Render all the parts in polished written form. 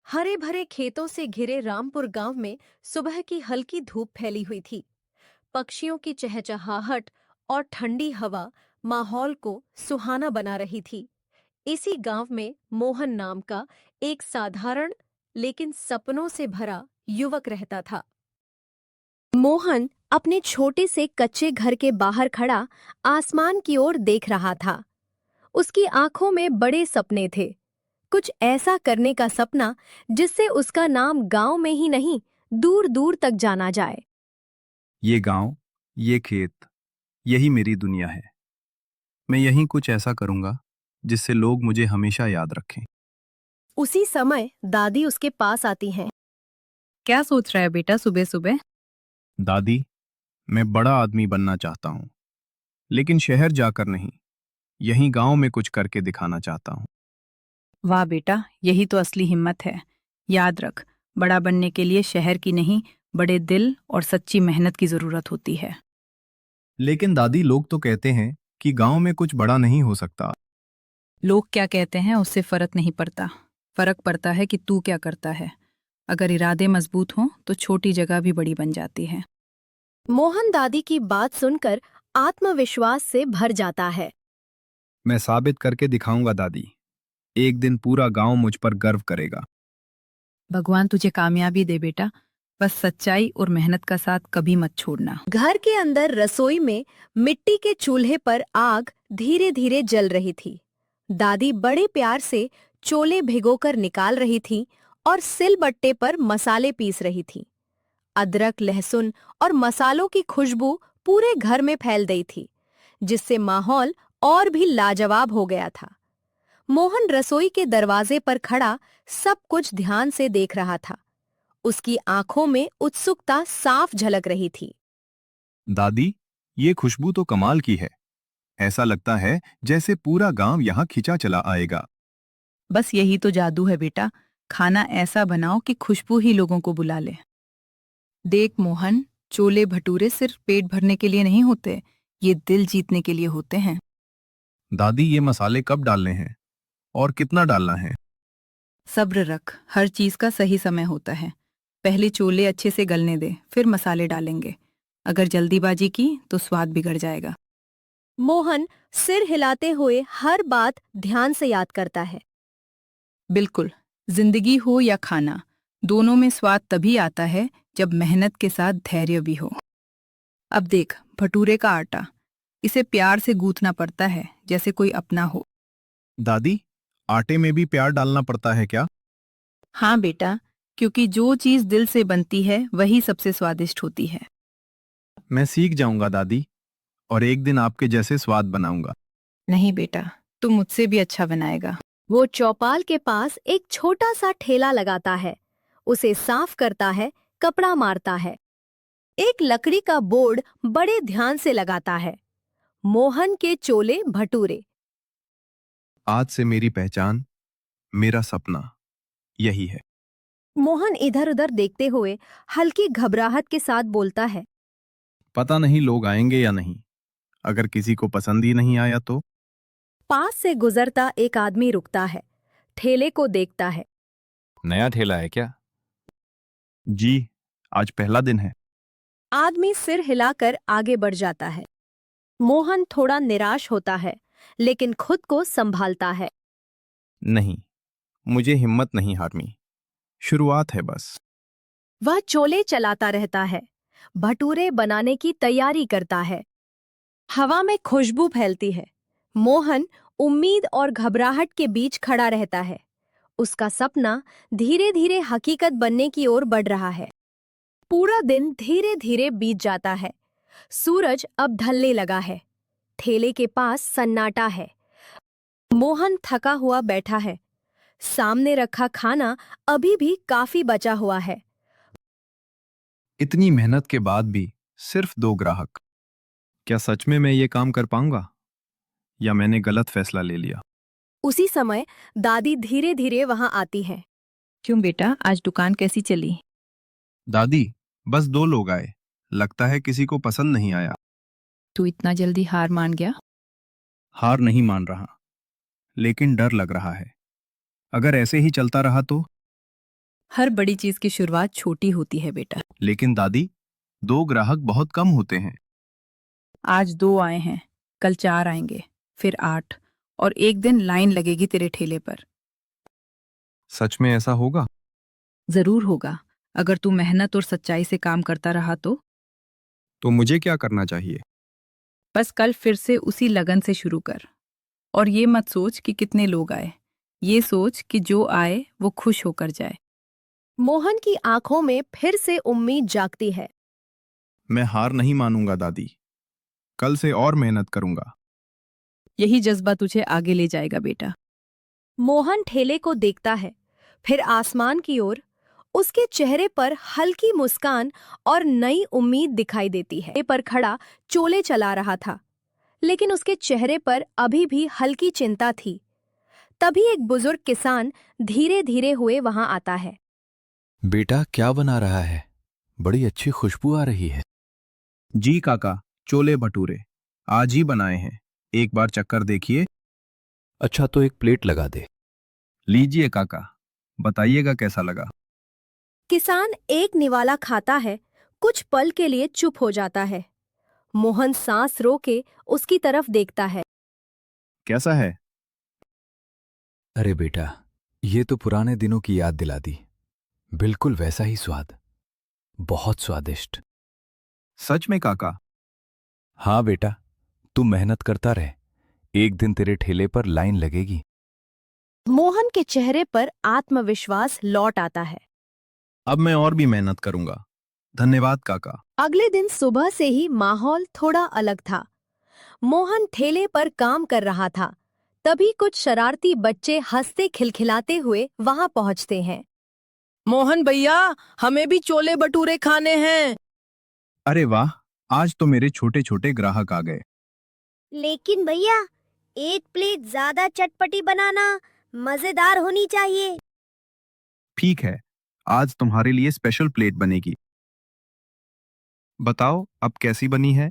हरे भरे खेतों से घिरे रामपुर गांव में सुबह की हल्की धूप फैली हुई थी। पक्षियों की चहचहाहट और ठंडी हवा माहौल को सुहाना बना रही थी। इसी गांव में मोहन नाम का एक साधारण लेकिन सपनों से भरा युवक रहता था। मोहन अपने छोटे से कच्चे घर के बाहर खड़ा आसमान की ओर देख रहा था। उसकी आंखों में बड़े सपने थे। कुछ ऐसा करने का सपना जिससे उसका नाम गांव में ही नहीं, दूर दूर तक जाना जाए। ये गांव, ये खेत, यही मेरी दुनिया है। मैं यहीं कुछ ऐसा करूंगा जिससे लोग मुझे हमेशा याद रखें। उसी समय दादी उसके पास आती हैं। क्या सोच रहा है बेटा सुबह सुबह? दादी, मैं बड़ा आदमी बनना चाहता हूँ, लेकिन शहर जाकर नहीं, यहीं गांव में कुछ करके दिखाना चाहता हूँ। वाह बेटा, यही तो असली हिम्मत है। याद रख, बड़ा बनने के लिए शहर की नहीं, बड़े दिल और सच्ची मेहनत की जरूरत होती है। लेकिन दादी, लोग तो कहते हैं कि गांव में कुछ बड़ा नहीं हो सकता। लोग क्या कहते हैं उससे फर्क नहीं पड़ता। फर्क पड़ता है कि तू क्या करता है। अगर इरादे मजबूत हों तो छोटी जगह भी बड़ी बन जाती है। मोहन दादी की बात सुनकर आत्मविश्वास से भर जाता है। मैं साबित करके दिखाऊंगा दादी। एक दिन पूरा गांव मुझ पर गर्व करेगा। भगवान तुझे कामयाबी दे बेटा। बस सच्चाई और मेहनत का साथ कभी मत छोड़ना। घर के अंदर रसोई में मिट्टी के चूल्हे पर आग धीरे धीरे जल रही थी। दादी बड़े प्यार से चोले भिगोकर निकाल रही थी और सिलबट्टे पर मसाले पीस रही थी। अदरक, लहसुन और मसालों की खुशबू पूरे घर में फैल गई थी, जिससे माहौल और भी लाजवाब हो गया था। मोहन रसोई के दरवाजे पर खड़ा सब कुछ ध्यान से देख रहा था। उसकी आंखों में उत्सुकता साफ झलक रही थी। दादी, ये खुशबू तो कमाल की है। ऐसा लगता है जैसे पूरा गांव यहाँ खिंचा चला आएगा। बस यही तो जादू है बेटा। खाना ऐसा बनाओ कि खुशबू ही लोगों को बुला ले। देख मोहन, चोले भटूरे सिर्फ पेट भरने के लिए नहीं होते, ये दिल जीतने के लिए होते हैं। दादी, ये मसाले कब डालने हैं और कितना डालना है? सब्र रख, हर चीज का सही समय होता है। पहले चोले अच्छे से गलने दे, फिर मसाले डालेंगे। अगर जल्दीबाजी की तो स्वाद बिगड़ जाएगा। मोहन सिर हिलाते हुए हर बात ध्यान से याद करता है। बिल्कुल, जिंदगी हो या खाना, दोनों में स्वाद तभी आता है जब मेहनत के साथ धैर्य भी हो। अब देख, भटूरे का आटा, इसे प्यार से गूंथना पड़ता है जैसे कोई अपना हो। दादी, आटे में भी प्यार डालना पड़ता है क्या? हाँ बेटा, क्योंकि जो चीज दिल से बनती है वही सबसे स्वादिष्ट होती है। मैं सीख जाऊंगा दादी, और एक दिन आपके जैसे स्वाद बनाऊंगा। नहीं बेटा, तू मुझसे भी अच्छा बनाएगा। वो चौपाल के पास एक छोटा सा ठेला लगाता है। उसे साफ करता है, कपड़ा मारता है। एक लकड़ी का बोर्ड बड़े ध्यान से लगाता है। मोहन के चोले भटूरे। आज से मेरी पहचान, मेरा सपना यही है। मोहन इधर उधर देखते हुए हल्की घबराहट के साथ बोलता है। पता नहीं लोग आएंगे या नहीं। अगर किसी को पसंद ही नहीं आया तो? पास से गुजरता एक आदमी रुकता है, ठेले को देखता है। नया ठेला है क्या? जी, आज पहला दिन है। आदमी सिर हिलाकर आगे बढ़ जाता है। मोहन थोड़ा निराश होता है, लेकिन खुद को संभालता है। नहीं, मुझे हिम्मत नहीं हारनी। शुरुआत है बस। वह चोले चलाता रहता है, भटूरे बनाने की तैयारी करता है। हवा में खुशबू फैलती है। मोहन उम्मीद और घबराहट के बीच खड़ा रहता है। उसका सपना धीरे धीरे हकीकत बनने की ओर बढ़ रहा है। पूरा दिन धीरे धीरे बीत जाता है। सूरज अब ढलने लगा है। ठेले के पास सन्नाटा है। मोहन थका हुआ बैठा है। सामने रखा खाना अभी भी काफी बचा हुआ है। इतनी मेहनत के बाद भी सिर्फ 2 ग्राहक। क्या सच में मैं ये काम कर पाऊंगा, या मैंने गलत फैसला ले लिया? उसी समय दादी धीरे धीरे वहां आती है। क्यों बेटा, आज दुकान कैसी चली? दादी, बस 2 लोग आए। लगता है किसी को पसंद नहीं आया। तू इतना जल्दी हार मान गया? हार नहीं मान रहा, लेकिन डर लग रहा है। अगर ऐसे ही चलता रहा तो? हर बड़ी चीज की शुरुआत छोटी होती है बेटा। लेकिन दादी, 2 ग्राहक बहुत कम होते हैं। आज 2 आए हैं, कल 4 आएंगे, फिर 8, और एक दिन लाइन लगेगी तेरे ठेले पर। सच में ऐसा होगा? जरूर होगा, अगर तू मेहनत और सच्चाई से काम करता रहा तो। तो मुझे क्या करना चाहिए? बस कल फिर से उसी लगन से शुरू कर। और ये मत सोच कि कितने लोग आए, ये सोच कि जो आए वो खुश होकर जाए। मोहन की आंखों में फिर से उम्मीद जागती है। मैं हार नहीं मानूंगा दादी। कल से और मेहनत करूंगा। यही जज्बा तुझे आगे ले जाएगा बेटा। मोहन ठेले को देखता है, फिर आसमान की ओर। उसके चेहरे पर हल्की मुस्कान और नई उम्मीद दिखाई देती है। पर खड़ा चोले चला रहा था, लेकिन उसके चेहरे पर अभी भी हल्की चिंता थी। तभी एक बुजुर्ग किसान धीरे धीरे हुए वहां आता है। बेटा क्या बना रहा है? बड़ी अच्छी खुशबू आ रही है। जी काका, छोले भटूरे आज ही बनाए हैं। एक बार चक्कर देखिए। अच्छा तो एक प्लेट लगा दे। लीजिए काका, बताइएगा कैसा लगा। किसान एक निवाला खाता है, कुछ पल के लिए चुप हो जाता है। मोहन सांस रोके उसकी तरफ देखता है। कैसा है? अरे बेटा, ये तो पुराने दिनों की याद दिला दी। बिल्कुल वैसा ही स्वाद। बहुत स्वादिष्ट। सच में काका? हाँ बेटा, तू मेहनत करता रहे, एक दिन तेरे ठेले पर लाइन लगेगी। मोहन के चेहरे पर आत्मविश्वास लौट आता है। अब मैं और भी मेहनत करूंगा। धन्यवाद काका। अगले दिन सुबह से ही माहौल थोड़ा अलग था। मोहन ठेले पर काम कर रहा था। तभी कुछ शरारती बच्चे हंसते खिलखिलाते हुए वहां पहुंचते हैं। मोहन भैया, हमें भी छोले भटूरे खाने हैं। अरे वाह, आज तो मेरे छोटे छोटे ग्राहक आ गए। लेकिन भैया, एक प्लेट ज्यादा चटपटी बनाना, मजेदार होनी चाहिए। ठीक है, आज तुम्हारे लिए स्पेशल प्लेट बनेगी। बताओ अब कैसी बनी है?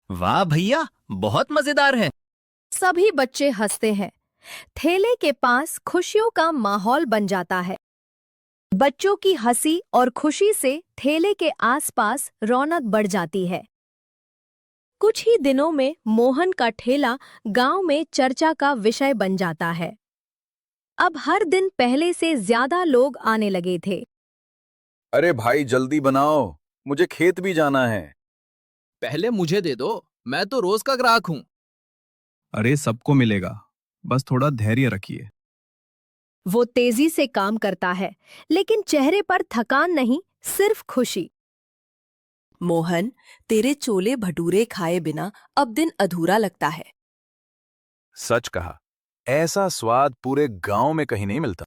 वाह भैया, बहुत मजेदार है। सभी बच्चे हंसते हैं। ठेले के पास खुशियों का माहौल बन जाता है। बच्चों की हंसी और खुशी से ठेले के आसपास रौनक बढ़ जाती है। कुछ ही दिनों में मोहन का ठेला गांव में चर्चा का विषय बन जाता है। अब हर दिन पहले से ज्यादा लोग आने लगे थे। अरे भाई जल्दी बनाओ, मुझे खेत भी जाना है। पहले मुझे दे दो, मैं तो रोज का ग्राहक हूँ। अरे सबको मिलेगा, बस थोड़ा धैर्य रखिए। वो तेजी से काम करता है, लेकिन चेहरे पर थकान नहीं, सिर्फ खुशी। मोहन, तेरे छोले भटूरे खाए बिना अब दिन अधूरा लगता है। सच कहा, ऐसा स्वाद पूरे गांव में कहीं नहीं मिलता।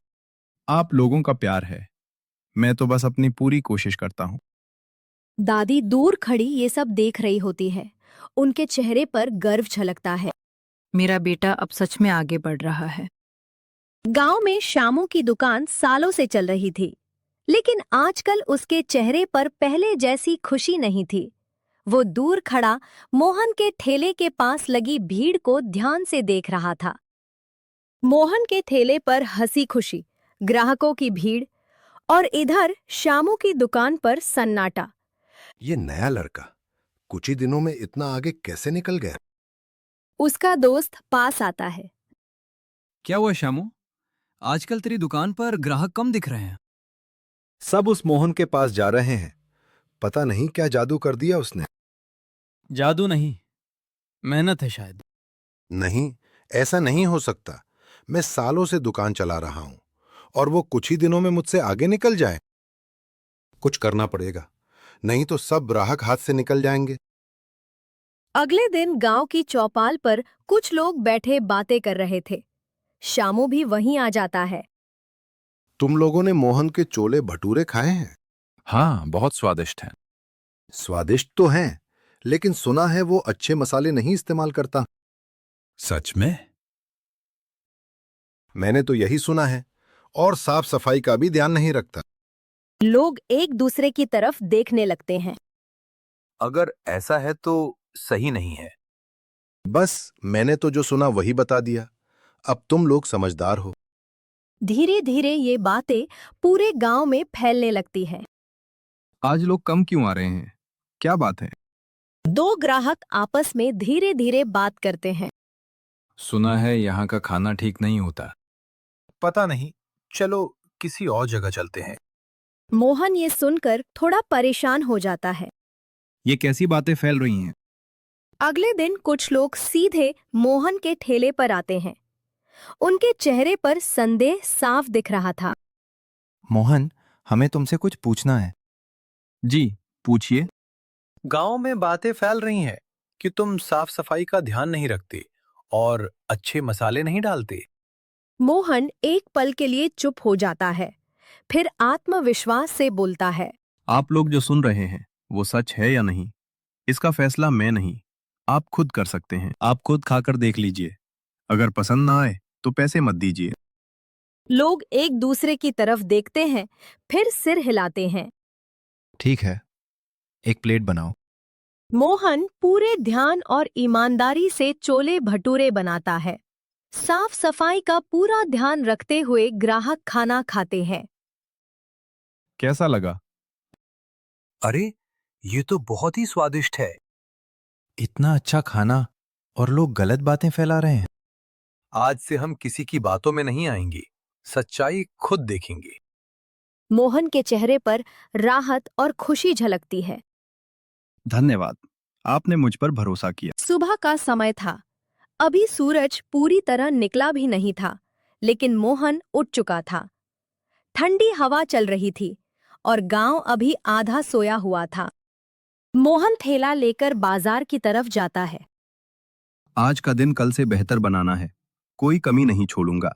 आप लोगों का प्यार है, मैं तो बस अपनी पूरी कोशिश करता हूँ। दादी दूर खड़ी ये सब देख रही होती है। उनके चेहरे पर गर्व झलकता है। मेरा बेटा अब सच में आगे बढ़ रहा है। गांव में शामू की दुकान सालों से चल रही थी, लेकिन आजकल उसके चेहरे पर पहले जैसी खुशी नहीं थी। वो दूर खड़ा मोहन के ठेले के पास लगी भीड़ को ध्यान से देख रहा था। मोहन के ठेले पर हंसी खुशी, ग्राहकों की भीड़, और इधर शामू की दुकान पर सन्नाटा। ये नया लड़का कुछ ही दिनों में इतना आगे कैसे निकल गया? उसका दोस्त पास आता है। क्या हुआ शामू? आजकल तेरी दुकान पर ग्राहक कम दिख रहे हैं। सब उस मोहन के पास जा रहे हैं। पता नहीं क्या जादू कर दिया उसने। जादू नहीं, मेहनत है शायद। नहीं, ऐसा नहीं हो सकता। मैं सालों से दुकान चला रहा हूं और वो कुछ ही दिनों में मुझसे आगे निकल जाए। कुछ करना पड़ेगा, नहीं तो सब ग्राहक हाथ से निकल जाएंगे। अगले दिन गांव की चौपाल पर कुछ लोग बैठे बातें कर रहे थे। शामू भी वहीं आ जाता है। तुम लोगों ने मोहन के छोले भटूरे खाए हैं? हाँ, बहुत स्वादिष्ट है। स्वादिष्ट तो हैं, लेकिन सुना है वो अच्छे मसाले नहीं इस्तेमाल करता। सच में? मैंने तो यही सुना है, और साफ सफाई का भी ध्यान नहीं रखता। लोग एक दूसरे की तरफ देखने लगते हैं। अगर ऐसा है तो सही नहीं है। बस मैंने तो जो सुना वही बता दिया। अब तुम लोग समझदार हो। धीरे धीरे ये बातें पूरे गांव में फैलने लगती है। आज लोग कम क्यों आ रहे हैं? क्या बात है? दो ग्राहक आपस में धीरे धीरे बात करते हैं। सुना है यहाँ का खाना ठीक नहीं होता। पता नहीं, चलो किसी और जगह चलते हैं। मोहन ये सुनकर थोड़ा परेशान हो जाता है। ये कैसी बातें फैल रही हैं? अगले दिन कुछ लोग सीधे मोहन के ठेले पर आते हैं। उनके चेहरे पर संदेह साफ दिख रहा था। मोहन, हमें तुमसे कुछ पूछना है। जी, पूछिए। गांव में बातें फैल रही हैं कि तुम साफ सफाई का ध्यान नहीं रखते और अच्छे मसाले नहीं डालते। मोहन एक पल के लिए चुप हो जाता है, फिर आत्मविश्वास से बोलता है। आप लोग जो सुन रहे हैं वो सच है या नहीं, इसका फैसला मैं नहीं, आप खुद कर सकते हैं। आप खुद खाकर देख लीजिए। अगर पसंद ना आए तो पैसे मत दीजिए। लोग एक दूसरे की तरफ देखते हैं, फिर सिर हिलाते हैं। ठीक है, एक प्लेट बनाओ। मोहन पूरे ध्यान और ईमानदारी से छोले भटूरे बनाता है। साफ सफाई का पूरा ध्यान रखते हुए ग्राहक खाना खाते हैं। कैसा लगा? अरे, ये तो बहुत ही स्वादिष्ट है। इतना अच्छा खाना और लोग गलत बातें फैला रहे हैं। आज से हम किसी की बातों में नहीं आएंगे, सच्चाई खुद देखेंगे। मोहन के चेहरे पर राहत और खुशी झलकती है। धन्यवाद, आपने मुझ पर भरोसा किया। सुबह का समय था। अभी सूरज पूरी तरह निकला भी नहीं था, लेकिन मोहन उठ चुका था। ठंडी हवा चल रही थी और गांव अभी आधा सोया हुआ था। मोहन थैला लेकर बाजार की तरफ जाता है। आज का दिन कल से बेहतर बनाना है, कोई कमी नहीं छोड़ूंगा।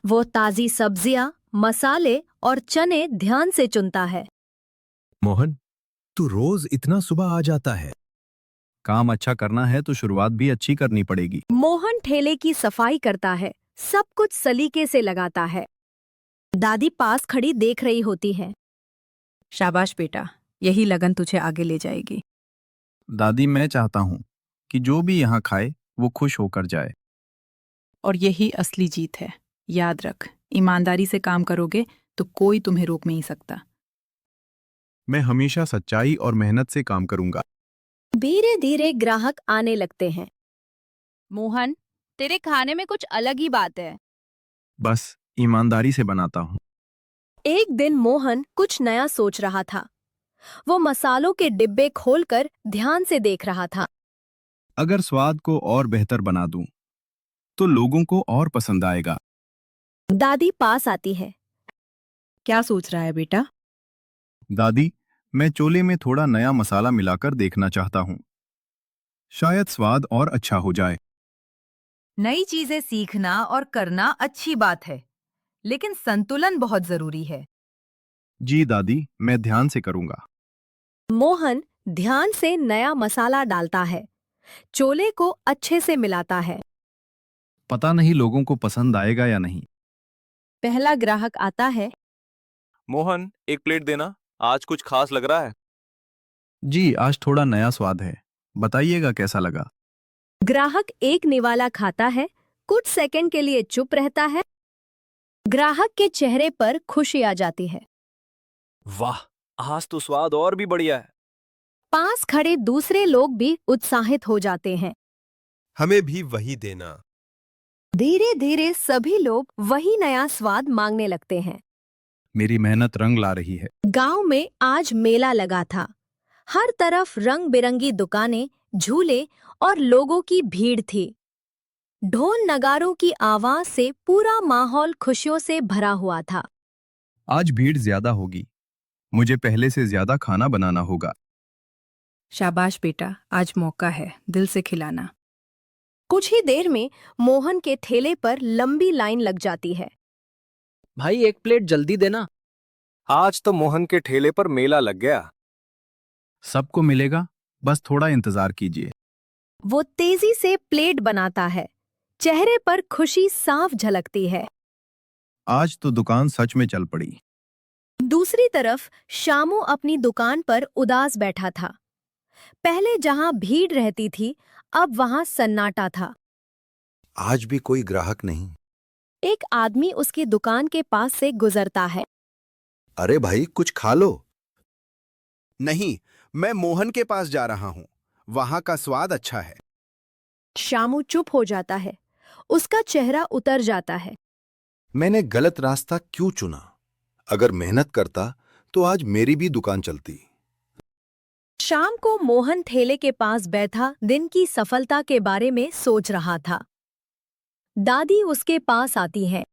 वो ताजी सब्जियां, मसाले और चने ध्यान से चुनता है। मोहन, तू रोज इतना सुबह आ जाता है। काम अच्छा करना है तो शुरुआत भी अच्छी करनी पड़ेगी। मोहन ठेले की सफाई करता है, सब कुछ सलीके से लगाता है। दादी पास खड़ी देख रही होती है। शाबाश बेटा, यही लगन तुझे आगे ले जाएगी। दादी, मैं चाहता हूँ कि जो भी यहाँ खाए वो खुश होकर जाए। और यही असली जीत है। याद रख, ईमानदारी से काम करोगे तो कोई तुम्हें रोक नहीं सकता। मैं हमेशा सच्चाई और मेहनत से काम करूंगा। धीरे धीरे ग्राहक आने लगते हैं। मोहन, तेरे खाने में कुछ अलग ही बात है। बस ईमानदारी से बनाता हूँ। एक दिन मोहन कुछ नया सोच रहा था। वो मसालों के डिब्बे खोलकर ध्यान से देख रहा था। अगर स्वाद को और बेहतर बना दूं, तो लोगों को और पसंद आएगा। दादी पास आती है। क्या सोच रहा है बेटा? दादी, मैं चोले में थोड़ा नया मसाला मिलाकर देखना चाहता हूँ। शायद स्वाद और अच्छा हो जाए। नई चीजें सीखना और करना अच्छी बात है, लेकिन संतुलन बहुत जरूरी है। जी दादी, मैं ध्यान से करूंगा। मोहन ध्यान से नया मसाला डालता है, चोले को अच्छे से मिलाता है। पता नहीं लोगों को पसंद आएगा या नहीं। पहला ग्राहक आता है। मोहन, एक प्लेट देना, आज कुछ खास लग रहा है। जी, आज थोड़ा नया स्वाद है, बताइएगा कैसा लगा। ग्राहक एक निवाला खाता है, कुछ सेकंड के लिए चुप रहता है। ग्राहक के चेहरे पर खुशी आ जाती है। वाह, आज तो स्वाद और भी बढ़िया है। पास खड़े दूसरे लोग भी उत्साहित हो जाते हैं। हमें भी वही देना। धीरे धीरे सभी लोग वही नया स्वाद मांगने लगते हैं। मेरी मेहनत रंग ला रही है। गांव में आज मेला लगा था। हर तरफ रंग बिरंगी दुकानें, झूले और लोगों की भीड़ थी। ढोल नगारों की आवाज से पूरा माहौल खुशियों से भरा हुआ था। आज भीड़ ज्यादा होगी, मुझे पहले से ज्यादा खाना बनाना होगा। शाबाश बेटा, आज मौका है, दिल से खिलाना। कुछ ही देर में मोहन के ठेले पर लंबी लाइन लग जाती है। भाई, एक प्लेट जल्दी देना। आज तो मोहन के ठेले पर मेला लग गया। सबको मिलेगा, बस थोड़ा इंतजार कीजिए। वो तेजी से प्लेट बनाता है, चेहरे पर खुशी साफ झलकती है। आज तो दुकान सच में चल पड़ी। दूसरी तरफ शामू अपनी दुकान पर उदास बैठा था। पहले जहां भीड़ रहती थी, अब वहां सन्नाटा था। आज भी कोई ग्राहक नहीं। एक आदमी उसकी दुकान के पास से गुजरता है। अरे भाई, कुछ खा लो। नहीं, मैं मोहन के पास जा रहा हूँ। वहां का स्वाद अच्छा है। श्यामू चुप हो जाता है। उसका चेहरा उतर जाता है। मैंने गलत रास्ता क्यों चुना? अगर मेहनत करता तो आज मेरी भी दुकान चलती। शाम को मोहन ठेले के पास बैठा दिन की सफलता के बारे में सोच रहा था। दादी उसके पास आती है।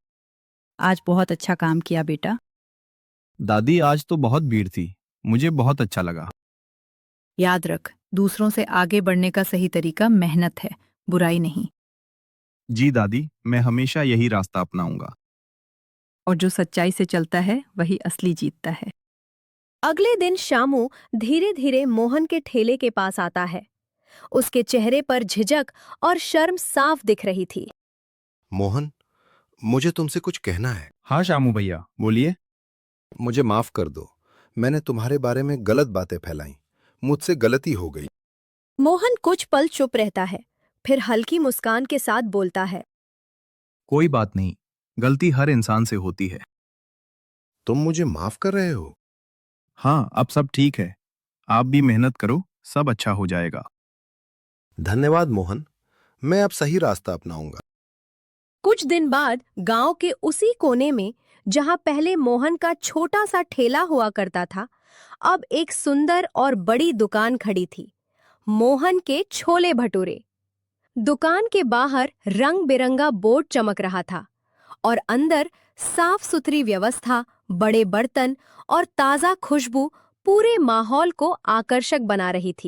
आज बहुत अच्छा काम किया बेटा। दादी, आज तो बहुत भीड़ थी। मुझे बहुत अच्छा लगा। याद रख, दूसरों से आगे बढ़ने का सही तरीका मेहनत है, बुराई नहीं। जी दादी, मैं हमेशा यही रास्ता अपनाऊंगा। और जो सच्चाई से चलता है वही असली जीतता है। अगले दिन शामू धीरे धीरे मोहन के ठेले के पास आता है। उसके चेहरे पर झिझक और शर्म साफ दिख रही थी। मोहन, मुझे तुमसे कुछ कहना है। हाँ शामू भैया, बोलिए। मुझे माफ कर दो, मैंने तुम्हारे बारे में गलत बातें फैलाई। मुझसे गलती हो गई। मोहन कुछ पल चुप रहता है, फिर हल्की मुस्कान के साथ बोलता है। कोई बात नहीं, गलती हर इंसान से होती है। तुम मुझे माफ कर रहे हो? हाँ, अब सब ठीक है। आप भी मेहनत करो, सब अच्छा हो जाएगा। धन्यवाद मोहन, मैं अब सही रास्ता अपनाऊंगा। कुछ दिन बाद गांव के उसी कोने में जहां पहले मोहन का छोटा सा ठेला हुआ करता था, अब एक सुंदर और बड़ी दुकान खड़ी थी। मोहन के छोले भटूरे। दुकान के बाहर रंग बिरंगा बोर्ड चमक रहा था और अंदर साफ सुथरी व्यवस्था, बड़े बर्तन और ताजा खुशबू पूरे माहौल को आकर्षक बना रही थी।